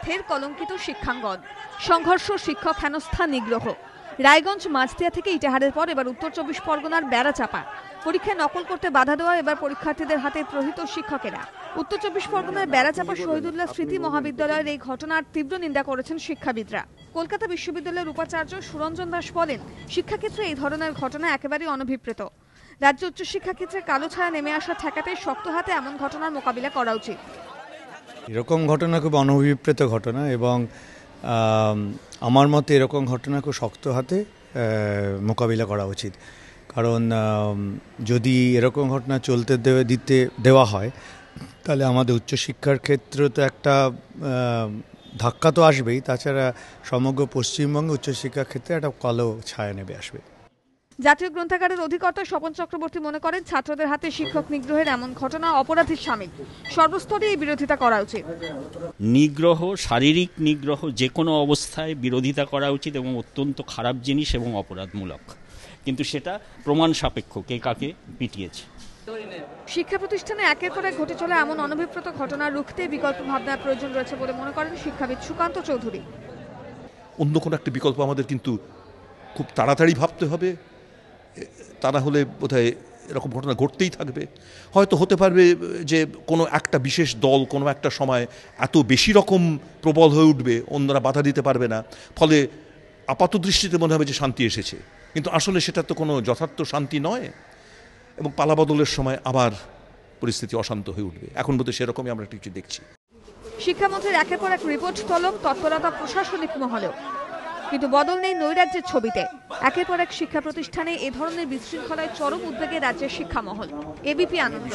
ফের কলঙ্কিত শিক্ষাঙ্গন। সংঘর্ষ, শিক্ষক হেনস্থা, নিগ্রহ। রায়গঞ্জ মাঝদিয়া থেকে ইটাহারের পর এবার উত্তর 24 পরগনার বেড়াচাপা। পরীক্ষায় নকল করতে বাধা দেওয়া এবার পরীক্ষার্থীদের হাতে প্রহৃত শিক্ষকেরা। উত্তর 24 পরগনার বেড়াচাপা শহীদুল্লাহ স্মৃতি মহাবিদ্যালয়ের এই ঘটনার তীব্র নিন্দা করেছেন শিক্ষাবিদরা। কলকাতা বিশ্ববিদ্যালয়ের উপাচার্য সুরঞ্জন দাস বলেন, শিক্ষাক্ষেত্রে এই ধরনের ঘটনা একেবারেই অনভিপ্রেত। রাজ্য উচ্চশিক্ষা ক্ষেত্রে কালো ছায়া নেমে আসা ঠেকাতে শক্ত হাতে এমন ঘটনার মোকাবিলা করা উচিত। এরকম ঘটনা খুব অনভিপ্রেত ঘটনা এবং আমার মতে এরকম ঘটনা খুব শক্ত হাতে মোকাবিলা করা উচিত। কারণ যদি এরকম ঘটনা চলতে দেওয়া হয় তাহলে আমাদের উচ্চশিক্ষার ক্ষেত্রে তো একটা ধাক্কা তো আসবেই, তাছাড়া সমগ্র পশ্চিমবঙ্গে উচ্চশিক্ষার ক্ষেত্রে একটা কালো ছায়া নেমে আসবে। জাতীয় গ্রন্থাগারের অধিকর্তা স্বপন চক্রবর্তী মনে করেন, ছাত্রদের হাতে শিক্ষক নিগ্রহের এমন ঘটনা অপরাধের শামিল। সর্বস্তরে এই বিরোধিতা করা উচিত। নিগ্রহ, শারীরিক নিগ্রহ যে কোনো অবস্থায় বিরোধিতা করা উচিত এবং অত্যন্ত খারাপ জিনিস এবং অপরাধমূলক, কিন্তু সেটা প্রমাণ সাপেক্ষ কে কাকে পিটিয়েছে। শিক্ষা প্রতিষ্ঠানে একের পর এক ঘটে চলা এমন অনভিপ্রেত ঘটনা রুখতে বিকল্প ভাবনার প্রয়োজন রয়েছে বলে মনে করেন শিক্ষাবিদ সুকান্ত চৌধুরী। অন্য কোনো একটা বিকল্প আমাদের কিন্তু খুব তাড়াতাড়ি ভাবতে হবে, তা না হলে বোধহয় এরকম ঘটনা ঘটতেই থাকবে। হয়তো হতে পারবে যে কোনো একটা বিশেষ দল কোনো একটা সময় এত বেশি রকম প্রবল হয়ে উঠবে, অন্যরা বাধা দিতে পারবে না, ফলে আপাত দৃষ্টিতে মনে হবে যে শান্তি এসেছে, কিন্তু আসলে সেটা তো কোনো যথার্থ শান্তি নয় এবং পালাবদলের সময় আবার পরিস্থিতি অশান্ত হয়ে উঠবে। এখন বোধহয় সেরকমই আমরা কিছু দেখছি। শিক্ষামন্ত্রীর একের পর এক রিপোর্ট তলব, তৎপরতা প্রশাসনিক মহলেও, কিন্তু বদল নেই নৈরাজ্যের ছবিতে। একের পর এক শিক্ষা প্রতিষ্ঠানে এ ধরনের বিশৃঙ্খলায় চরম উদ্বেগে রাজ্যের শিক্ষা মহল। এবিপি আনন্দ।